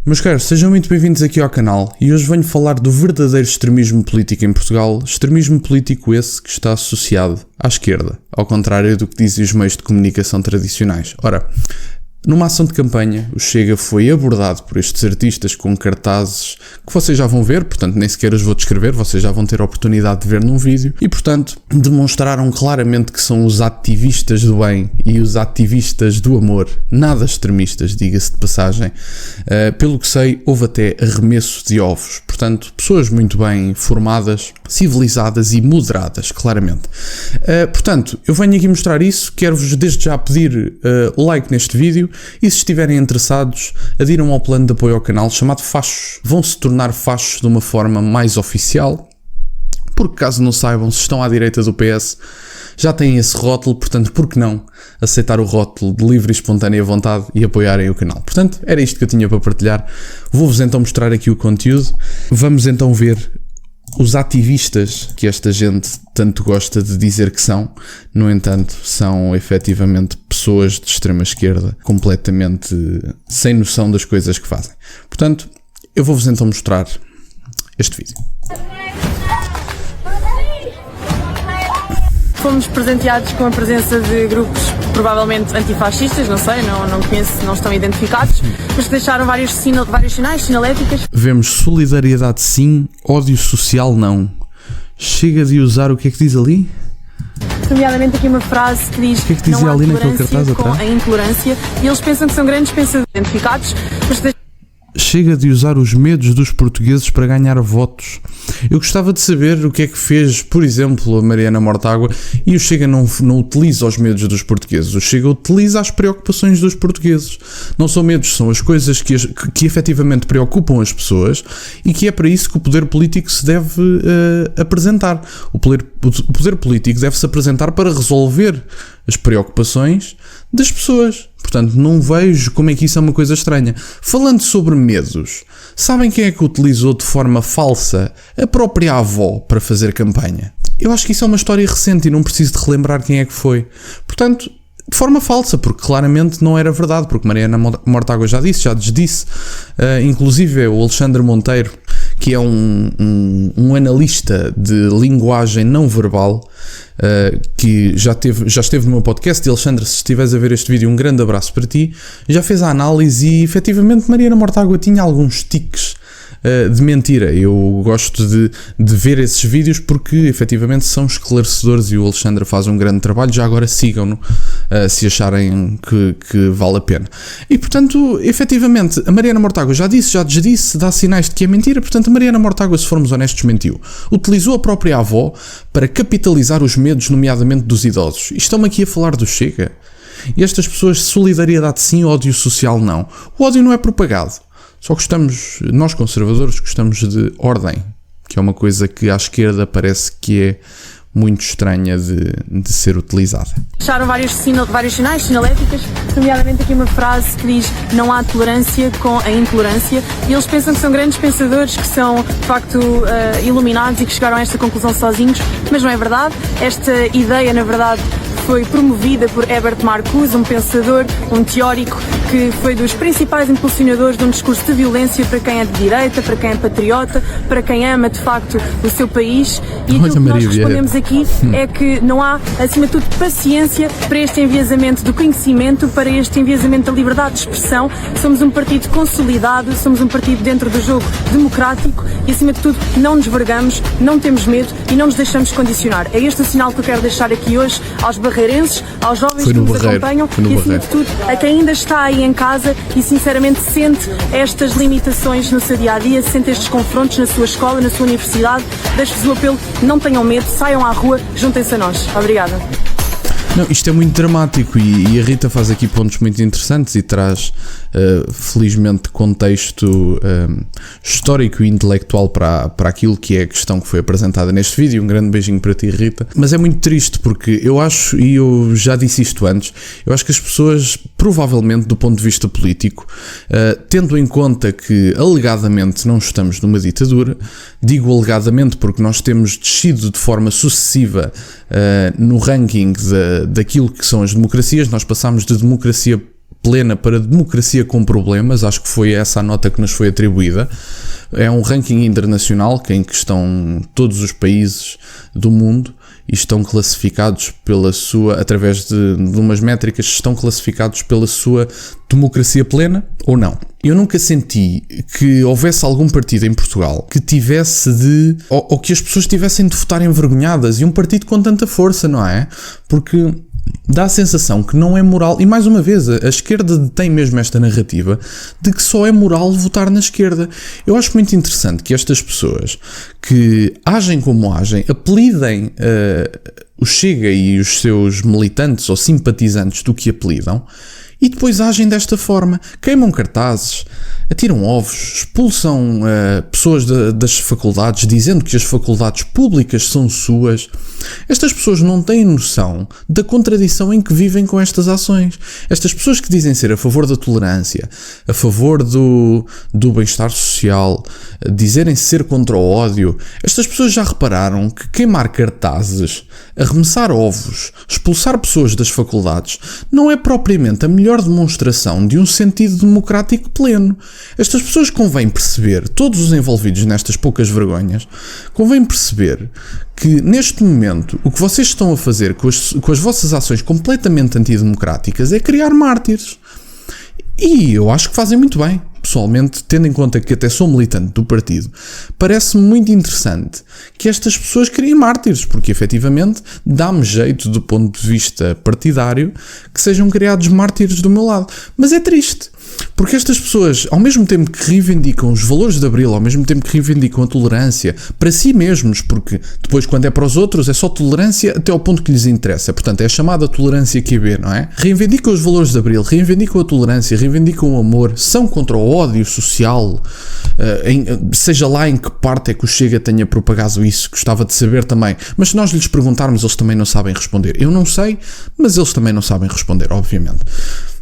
Meus caros, sejam muito bem-vindos aqui ao canal e hoje venho falar do verdadeiro extremismo político em Portugal, extremismo político esse que está associado à esquerda, ao contrário do que dizem os meios de comunicação tradicionais. Ora, numa ação de campanha, o Chega foi abordado por estes artistas com cartazes que vocês já vão ver, portanto nem sequer os vou descrever, vocês já vão ter a oportunidade de ver num vídeo e, portanto, demonstraram claramente que são os ativistas do bem e os ativistas do amor, nada extremistas, diga-se de passagem. Pelo que sei, houve até arremesso de ovos, portanto, pessoas muito bem formadas, civilizadas e moderadas, claramente. Portanto, eu venho aqui mostrar isso, quero-vos desde já pedir o like neste vídeo e se estiverem interessados, adiram ao plano de apoio ao canal chamado Fachos. Vão se tornar fachos de uma forma mais oficial, porque caso não saibam, se estão à direita do PS, já têm esse rótulo, portanto, por que não aceitar o rótulo de livre e espontânea vontade e apoiarem o canal? Portanto, era isto que eu tinha para partilhar. Vou-vos então mostrar aqui o conteúdo. Vamos então ver os ativistas que esta gente tanto gosta de dizer que são. No entanto, são efetivamente pessoas de extrema esquerda, completamente sem noção das coisas que fazem. Portanto, eu vou-vos então mostrar este vídeo. Fomos presenteados com a presença de grupos provavelmente antifascistas, não sei, não conheço, não estão identificados, mas que deixaram vários sinais, sinaléticas. Vemos solidariedade sim, ódio social não. Chega de usar o que é que diz ali? Nomeadamente aqui uma frase que diz que é que dizia não há ali naquele cartaz tolerância com atrás? a intolerância, e eles pensam que são grandes pensadores identificados, mas que Chega de usar os medos dos portugueses para ganhar votos. Eu gostava de saber o que é que fez, por exemplo, a Mariana Mortágua, e o Chega não utiliza os medos dos portugueses. O Chega utiliza as preocupações dos portuguees. Não são medos, são as coisas que efetivamente preocupam as pessoas e que é para isso que o poder político se deve apresentar. O poder político deve se apresentar para resolver as preocupações das pessoas. Portanto, não vejo como é que isso é uma coisa estranha. Falando sobre medos, sabem quem é que utilizou de forma falsa a própria avó para fazer campanha? Eu acho que isso é uma história recente e não preciso de relembrar quem é que foi. Portanto, de forma falsa, porque claramente não era verdade, porque Mariana Mortágua já desdisse. Inclusive o Alexandre Monteiro, que é um analista de linguagem não verbal, que já esteve no meu podcast. E Alexandre, se estiveres a ver este vídeo, um grande abraço para ti. Já fez a análise e efetivamente Mariana Mortágua tinha alguns tiques de mentira. Eu gosto de ver esses vídeos porque efetivamente são esclarecedores e o Alexandre faz um grande trabalho. Já agora sigam-no se acharem que vale a pena. E portanto, efetivamente, a Mariana Mortágua já desdisse, dá sinais de que é mentira. Portanto, a Mariana Mortágua, se formos honestos, mentiu. Utilizou a própria avó para capitalizar os medos, nomeadamente dos idosos. E estão aqui a falar do Chega. E estas pessoas, solidariedade sim, ódio social não. O ódio não é propagado. Só nós conservadores gostamos de ordem, que é uma coisa que à esquerda parece que é muito estranha de ser utilizada. deixaram vários sinais, sinaléticas, nomeadamente aqui uma frase que diz não há tolerância com a intolerância, e eles pensam que são grandes pensadores, que são de facto iluminados e que chegaram a esta conclusão sozinhos, mas não é verdade. Esta ideia, na verdade, foi promovida por Herbert Marcuse, um pensador, um teórico que foi dos principais impulsionadores de um discurso de violência para quem é de direita, para quem é patriota, para quem ama de facto o seu país. E aquilo que nós respondemos aqui é que não há, acima de tudo, paciência para este enviesamento do conhecimento, para este enviesamento da liberdade de expressão. Somos um partido consolidado, somos um partido dentro do jogo democrático e, acima de tudo, não nos vergamos, não temos medo e não nos deixamos condicionar. É este o sinal que eu quero deixar aqui hoje aos barreirenses, aos jovens que nos acompanham e, acima de tudo, a quem ainda está aí em casa e sinceramente sente estas limitações no seu dia-a-dia, sente estes confrontos na sua escola, na sua universidade. Deixo-vos o apelo, não tenham medo, saiam à rua, juntem-se a nós. Obrigada. Não, isto é muito dramático e a Rita faz aqui pontos muito interessantes e traz, felizmente, contexto histórico e intelectual para aquilo que é a questão que foi apresentada neste vídeo. Um grande beijinho para ti, Rita. Mas é muito triste porque eu acho, e eu já disse isto antes, eu acho que as pessoas, provavelmente do ponto de vista político, tendo em conta que alegadamente não estamos numa ditadura, digo alegadamente porque nós temos descido de forma sucessiva no ranking daquilo que são as democracias. Nós passámos de democracia plena para democracia com problemas, acho que foi essa a nota que nos foi atribuída. É um ranking internacional em que estão todos os países do mundo e estão classificados pela sua, através de umas métricas, estão classificados pela sua democracia plena ou não. Eu nunca senti que houvesse algum partido em Portugal que tivesse ou que as pessoas tivessem de votar envergonhadas, e um partido com tanta força, não é? Porque dá a sensação que não é moral, e mais uma vez, a esquerda tem mesmo esta narrativa de que só é moral votar na esquerda. Eu acho muito interessante que estas pessoas que agem como agem, apelidem o Chega e os seus militantes ou simpatizantes do que apelidam, e depois agem desta forma, queimam cartazes, atiram ovos, expulsam pessoas das faculdades, dizendo que as faculdades públicas são suas. Estas pessoas não têm noção da contradição em que vivem com estas ações. Estas pessoas que dizem ser a favor da tolerância, a favor do bem-estar social, dizerem ser contra o ódio, estas pessoas já repararam que queimar cartazes, arremessar ovos, expulsar pessoas das faculdades, não é propriamente a melhor demonstração de um sentido democrático pleno. Estas pessoas convém perceber, todos os envolvidos nestas poucas vergonhas, convém perceber que neste momento o que vocês estão a fazer com as vossas ações completamente antidemocráticas é criar mártires. E eu acho que fazem muito bem. Pessoalmente, tendo em conta que até sou militante do partido, parece-me muito interessante que estas pessoas criem mártires, porque efetivamente dá-me jeito do ponto de vista partidário que sejam criados mártires do meu lado. Mas é triste, porque estas pessoas, ao mesmo tempo que reivindicam os valores de Abril, ao mesmo tempo que reivindicam a tolerância para si mesmos, porque depois quando é para os outros é só tolerância até ao ponto que lhes interessa, portanto é a chamada tolerância QB, não é? Reivindicam os valores de Abril, reivindicam a tolerância, reivindicam o amor, são contra o ódio social, seja lá em que parte é que o Chega tenha propagado isso, gostava de saber também, mas se nós lhes perguntarmos eles também não sabem responder. Eu não sei, mas eles também não sabem responder, obviamente.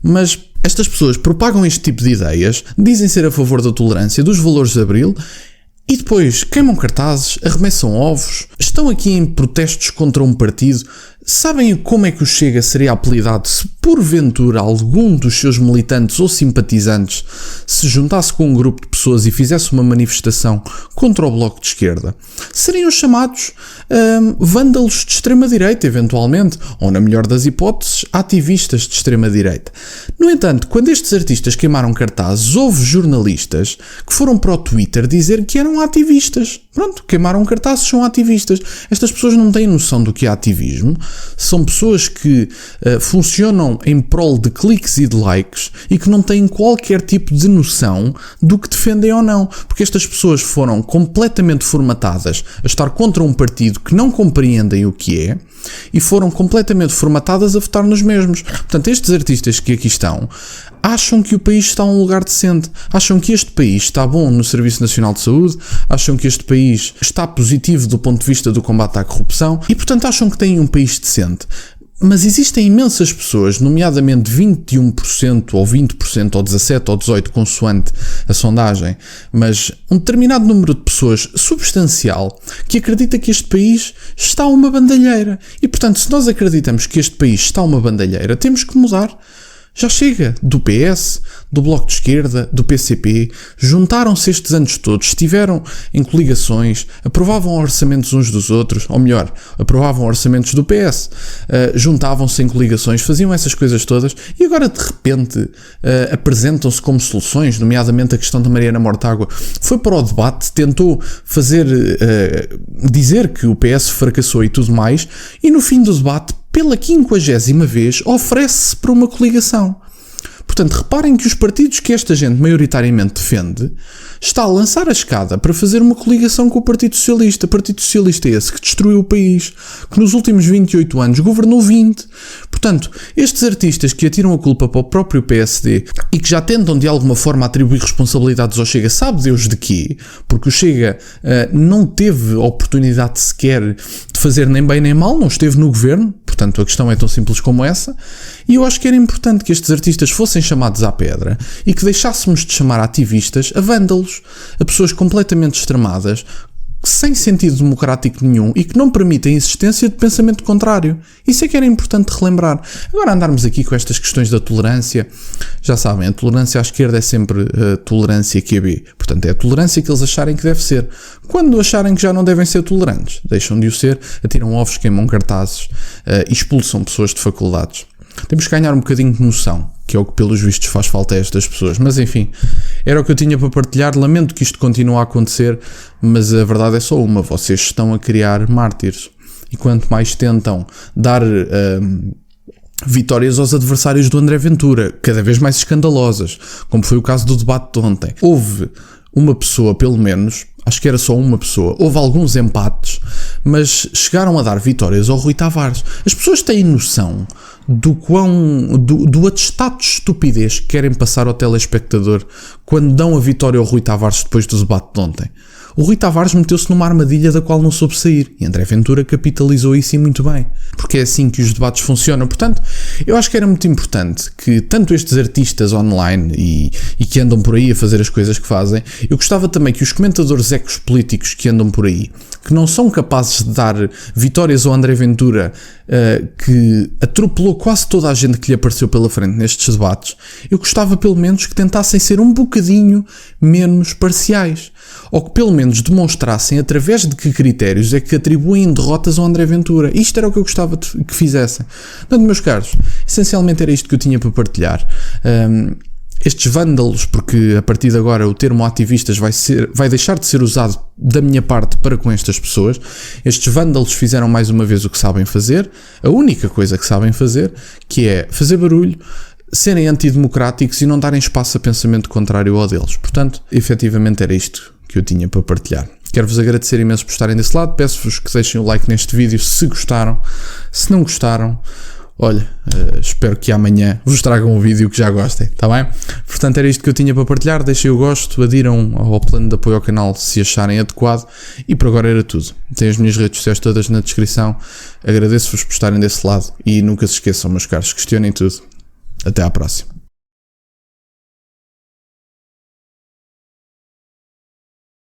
Mas estas pessoas propagam este tipo de ideias, dizem ser a favor da tolerância, dos valores de Abril, e depois queimam cartazes, arremessam ovos, estão aqui em protestos contra um partido. Sabem como é que o Chega seria apelidado se porventura algum dos seus militantes ou simpatizantes se juntasse com um grupo de pessoas e fizesse uma manifestação contra o Bloco de Esquerda? Seriam chamados vândalos de extrema-direita, eventualmente, ou na melhor das hipóteses, ativistas de extrema-direita. No entanto, quando estes artistas queimaram cartazes, houve jornalistas que foram para o Twitter dizer que eram ativistas. Pronto, queimaram cartazes, são ativistas. Estas pessoas não têm noção do que é ativismo. São pessoas que funcionam em prol de cliques e de likes e que não têm qualquer tipo de noção do que defendem ou não, porque estas pessoas foram completamente formatadas a estar contra um partido que não compreendem o que é e foram completamente formatadas a votar nos mesmos. Portanto, estes artistas que aqui estão acham que o país está a um lugar decente, acham que este país está bom no Serviço Nacional de Saúde, acham que este país está positivo do ponto de vista do combate à corrupção e, portanto, acham que têm um país decente. Mas existem imensas pessoas, nomeadamente 21% ou 20% ou 17% ou 18%, consoante a sondagem, mas um determinado número de pessoas substancial que acredita que este país está a uma bandalheira. E, portanto, se nós acreditamos que este país está a uma bandalheira, temos que mudar. Já chega do PS, do Bloco de Esquerda, do PCP, juntaram-se estes anos todos, estiveram em coligações, aprovavam orçamentos uns dos outros, ou melhor, aprovavam orçamentos do PS, juntavam-se em coligações, faziam essas coisas todas e agora de repente apresentam-se como soluções, nomeadamente a questão da Mariana Mortágua. Foi para o debate, tentou dizer que o PS fracassou e tudo mais, e no fim do debate, pela 50ª vez, oferece-se para uma coligação. Portanto, reparem que os partidos que esta gente maioritariamente defende está a lançar a escada para fazer uma coligação com o Partido Socialista. O Partido Socialista é esse que destruiu o país, que nos últimos 28 anos governou 20. Portanto, estes artistas que atiram a culpa para o próprio PSD e que já tentam de alguma forma atribuir responsabilidades ao Chega, sabe Deus de quê? Porque o Chega não teve oportunidade sequer de fazer nem bem nem mal, não esteve no governo. Portanto, a questão é tão simples como essa, e eu acho que era importante que estes artistas fossem chamados à pedra e que deixássemos de chamar ativistas a vândalos, a pessoas completamente extremadas, sem sentido democrático nenhum e que não permitem a existência de pensamento contrário. Isso é que era importante relembrar. Agora andarmos aqui com estas questões da tolerância, já sabem, a tolerância à esquerda é sempre a tolerância QB. Portanto, é a tolerância que eles acharem que deve ser. Quando acharem que já não devem ser tolerantes, deixam de o ser, atiram ovos, queimam cartazes, expulsam pessoas de faculdades. Temos que ganhar um bocadinho de noção, que é o que pelos vistos faz falta a estas pessoas. Mas enfim, era o que eu tinha para partilhar. Lamento que isto continue a acontecer, mas a verdade é só uma: vocês estão a criar mártires. E quanto mais tentam dar vitórias aos adversários do André Ventura, cada vez mais escandalosas, como foi o caso do debate de ontem. Houve uma pessoa, pelo menos, acho que era só uma pessoa, houve alguns empates, mas chegaram a dar vitórias ao Rui Tavares. As pessoas têm noção do atestado de estupidez que querem passar ao telespectador quando dão a vitória ao Rui Tavares depois do debate de ontem. O Rui Tavares meteu-se numa armadilha da qual não soube sair, e André Ventura capitalizou isso e muito bem, porque é assim que os debates funcionam. Portanto, eu acho que era muito importante que tanto estes artistas online e que andam por aí a fazer as coisas que fazem, eu gostava também que os comentadores ecos políticos que andam por aí, que não são capazes de dar vitórias ao André Ventura, que atropelou quase toda a gente que lhe apareceu pela frente nestes debates, eu gostava pelo menos que tentassem ser um bocadinho menos parciais, ou que pelo menos demonstrassem através de que critérios é que atribuem derrotas ao André Ventura. Isto era o que eu gostava que fizessem. Portanto, meus caros, essencialmente era isto que eu tinha para partilhar. Estes vândalos, porque a partir de agora o termo ativistas vai deixar de ser usado da minha parte para com estas pessoas. Estes vândalos fizeram mais uma vez o que sabem fazer, a única coisa que sabem fazer, que é fazer barulho, serem antidemocráticos e não darem espaço a pensamento contrário ao deles. Portanto, efetivamente era isto que eu tinha para partilhar. Quero-vos agradecer imenso por estarem desse lado. Peço-vos que deixem o like neste vídeo se gostaram. Se não gostaram, olha, espero que amanhã vos tragam um vídeo que já gostem, está bem? Portanto, era isto que eu tinha para partilhar. Deixem o gosto, adiram ao plano de apoio ao canal se acharem adequado. E por agora era tudo. Tem as minhas redes sociais todas na descrição. Agradeço-vos por estarem desse lado e nunca se esqueçam, meus caros, questionem tudo. Até à próxima.